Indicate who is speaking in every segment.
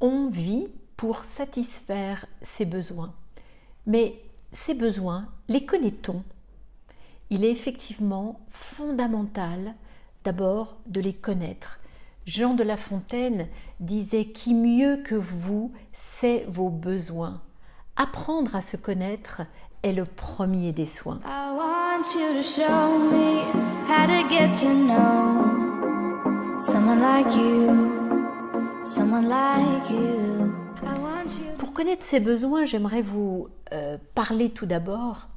Speaker 1: On vit pour satisfaire ses besoins. Mais ces besoins, les connaît-on? Il est effectivement fondamental d'abord de les connaître. Jean de La Fontaine disait « Qui mieux que vous sait vos besoins ?» Apprendre à se connaître est le premier des soins.
Speaker 2: I want you to show me how to get to know someone like you, someone like you.
Speaker 1: Pour connaître ses besoins, j'aimerais vous parler tout d'abord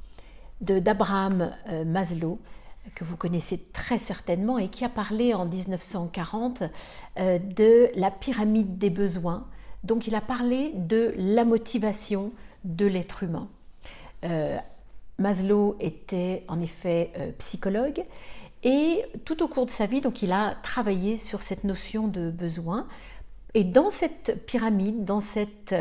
Speaker 1: d'Abraham Maslow, que vous connaissez très certainement et qui a parlé en 1940 de la pyramide des besoins. Donc il a parlé de la motivation de l'être humain. Maslow était en effet psychologue et tout au cours de sa vie, donc, il a travaillé sur cette notion de besoin. Et dans cette pyramide, dans cette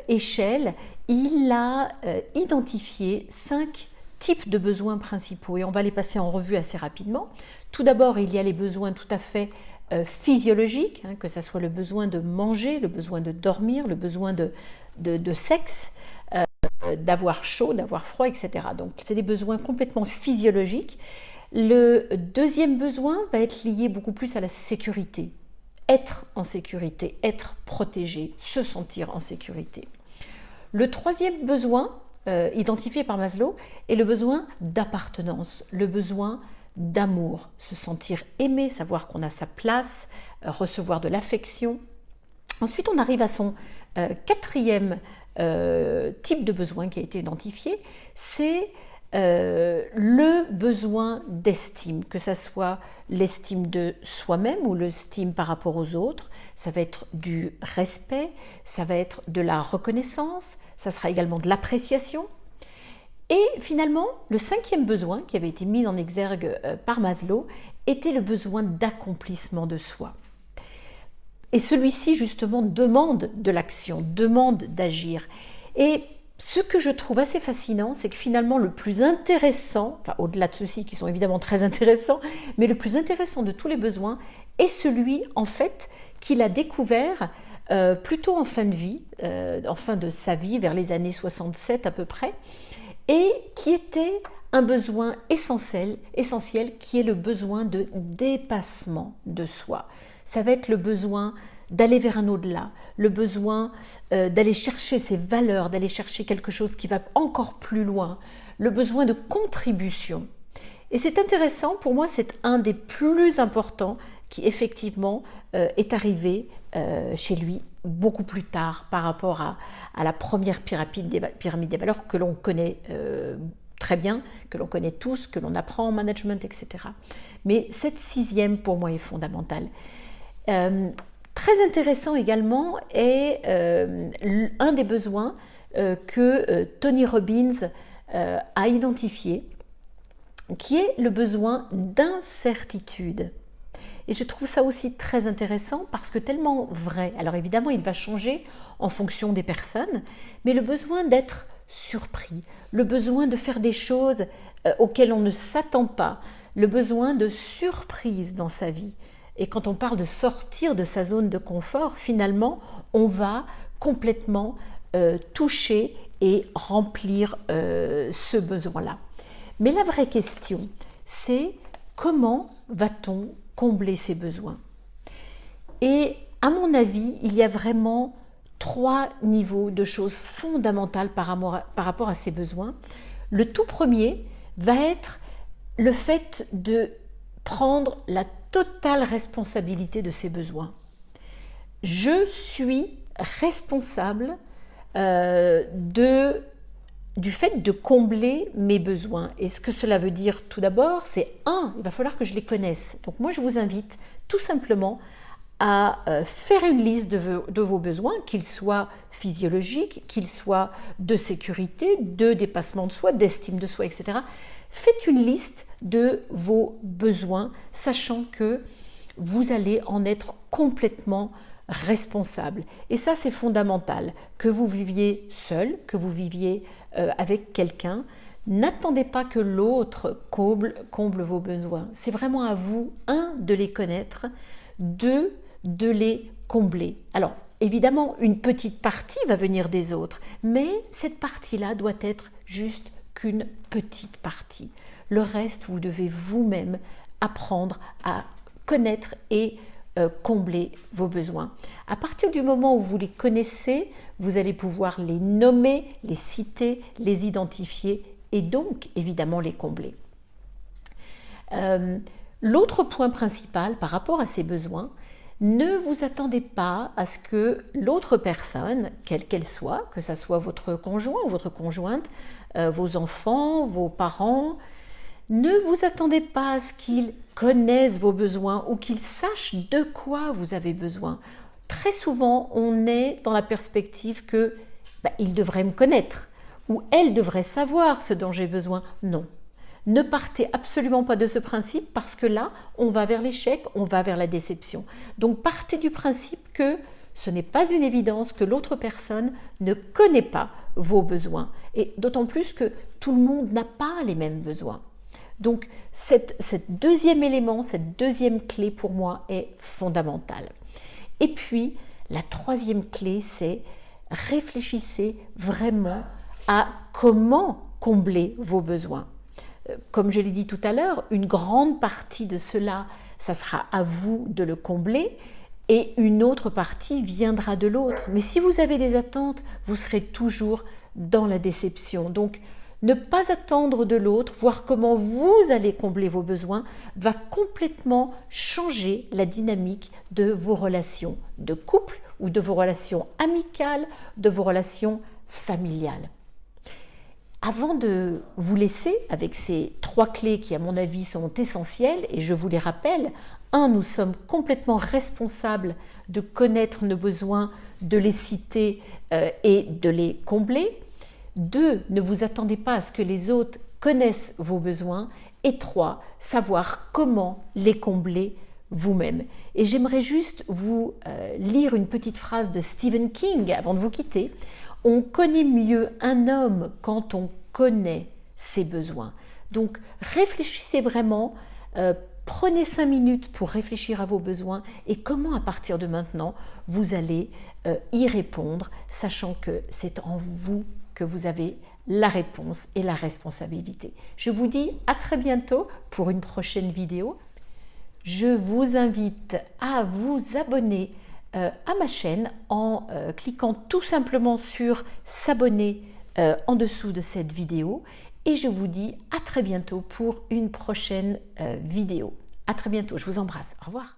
Speaker 1: échelle, il a identifié 5 types de besoins principaux et on va les passer en revue assez rapidement. Tout d'abord, il y a les besoins tout à fait physiologiques, que ce soit le besoin de manger, le besoin de dormir, le besoin de sexe, d'avoir chaud, d'avoir froid, etc. Donc, c'est des besoins complètement physiologiques. Le deuxième besoin va être lié beaucoup plus à la sécurité. Être en sécurité, être protégé, se sentir en sécurité. Le troisième besoin identifié par Maslow est le besoin d'appartenance, le besoin d'amour, se sentir aimé, savoir qu'on a sa place, recevoir de l'affection. Ensuite, on arrive à son quatrième type de besoin qui a été identifié, c'est le besoin d'estime, que ce soit l'estime de soi-même ou l'estime par rapport aux autres. Ça va être du respect, ça va être de la reconnaissance, ça sera également de l'appréciation. Et finalement, le cinquième besoin qui avait été mis en exergue par Maslow était le besoin d'accomplissement de soi. Et celui-ci, justement, demande de l'action, demande d'agir. Et ce que je trouve assez fascinant, c'est que finalement, le plus intéressant, enfin au-delà de ceux-ci qui sont évidemment très intéressants, mais le plus intéressant de tous les besoins est celui, en fait, qu'il a découvert plutôt en fin de vie, en fin de sa vie, vers les années 67 à peu près, et qui était un besoin essentiel qui est le besoin de dépassement de soi. Ça va être le besoin d'aller vers un au-delà, le besoin d'aller chercher ses valeurs, d'aller chercher quelque chose qui va encore plus loin, le besoin de contribution. Et c'est intéressant, pour moi c'est un des plus importants qui effectivement est arrivé chez lui beaucoup plus tard par rapport à la première pyramide des valeurs que l'on connaît très bien, que l'on connaît tous, que l'on apprend en management, etc. Mais cette sixième pour moi est fondamentale. Très intéressant également est un des besoins que Tony Robbins a identifié, qui est le besoin d'incertitude. Et je trouve ça aussi très intéressant parce que tellement vrai. Alors évidemment, il va changer en fonction des personnes, mais le besoin d'être surpris, le besoin de faire des choses auxquelles on ne s'attend pas, le besoin de surprise dans sa vie. Et quand on parle de sortir de sa zone de confort, finalement, on va complètement toucher et remplir ce besoin-là. Mais la vraie question, c'est comment va-t-on combler ses besoins? Et à mon avis, il y a vraiment 3 niveaux de choses fondamentales par rapport à ces besoins. Le tout premier va être le fait de prendre la totale responsabilité de ses besoins. Je suis responsable du fait de combler mes besoins. Et ce que cela veut dire tout d'abord, c'est il va falloir que je les connaisse. Donc moi, je vous invite tout simplement à faire une liste de vos besoins, qu'ils soient physiologiques, qu'ils soient de sécurité, de dépassement de soi, d'estime de soi, etc. Faites une liste de vos besoins, sachant que vous allez en être complètement responsable. Et ça, c'est fondamental. Que vous viviez seul, que vous viviez avec quelqu'un, n'attendez pas que l'autre comble vos besoins. C'est vraiment à vous, 1, de les connaître, 2, de les combler. Alors, évidemment, une petite partie va venir des autres, mais cette partie-là doit être juste qu'une petite partie. Le reste, vous devez vous-même apprendre à connaître et combler vos besoins. À partir du moment où vous les connaissez, vous allez pouvoir les nommer, les citer, les identifier et donc évidemment les combler. L'autre point principal par rapport à ces besoins, ne vous attendez pas à ce que l'autre personne, quelle qu'elle soit, que ce soit votre conjoint ou votre conjointe, vos enfants, vos parents, ne vous attendez pas à ce qu'ils connaissent vos besoins ou qu'ils sachent de quoi vous avez besoin. Très souvent, on est dans la perspective que il devrait me connaître ou elle devrait savoir ce dont j'ai besoin. Non. Ne partez absolument pas de ce principe parce que là, on va vers l'échec, on va vers la déception. Donc partez du principe que ce n'est pas une évidence que l'autre personne ne connaît pas vos besoins. Et d'autant plus que tout le monde n'a pas les mêmes besoins. Donc, cet deuxième élément, cette deuxième clé pour moi est fondamentale. Et puis, la troisième clé, c'est réfléchissez vraiment à comment combler vos besoins. Comme je l'ai dit tout à l'heure, une grande partie de cela, ça sera à vous de le combler et une autre partie viendra de l'autre. Mais si vous avez des attentes, vous serez toujours dans la déception. Donc, ne pas attendre de l'autre, voir comment vous allez combler vos besoins, va complètement changer la dynamique de vos relations de couple ou de vos relations amicales, de vos relations familiales. Avant de vous laisser avec ces 3 clés qui, à mon avis, sont essentielles, et je vous les rappelle, 1, nous sommes complètement responsables de connaître nos besoins, de les citer et de les combler. 2, ne vous attendez pas à ce que les autres connaissent vos besoins. Et 3, savoir comment les combler vous-même. Et j'aimerais juste vous lire une petite phrase de Stephen King avant de vous quitter. On connaît mieux un homme quand on connaît ses besoins. Donc réfléchissez vraiment, prenez 5 minutes pour réfléchir à vos besoins et comment à partir de maintenant vous allez y répondre, sachant que c'est en vous que vous avez la réponse et la responsabilité. Je vous dis à très bientôt pour une prochaine vidéo. Je vous invite à vous abonner à ma chaîne en cliquant tout simplement sur s'abonner en dessous de cette vidéo et je vous dis à très bientôt pour une prochaine vidéo. À très bientôt, je vous embrasse. Au revoir.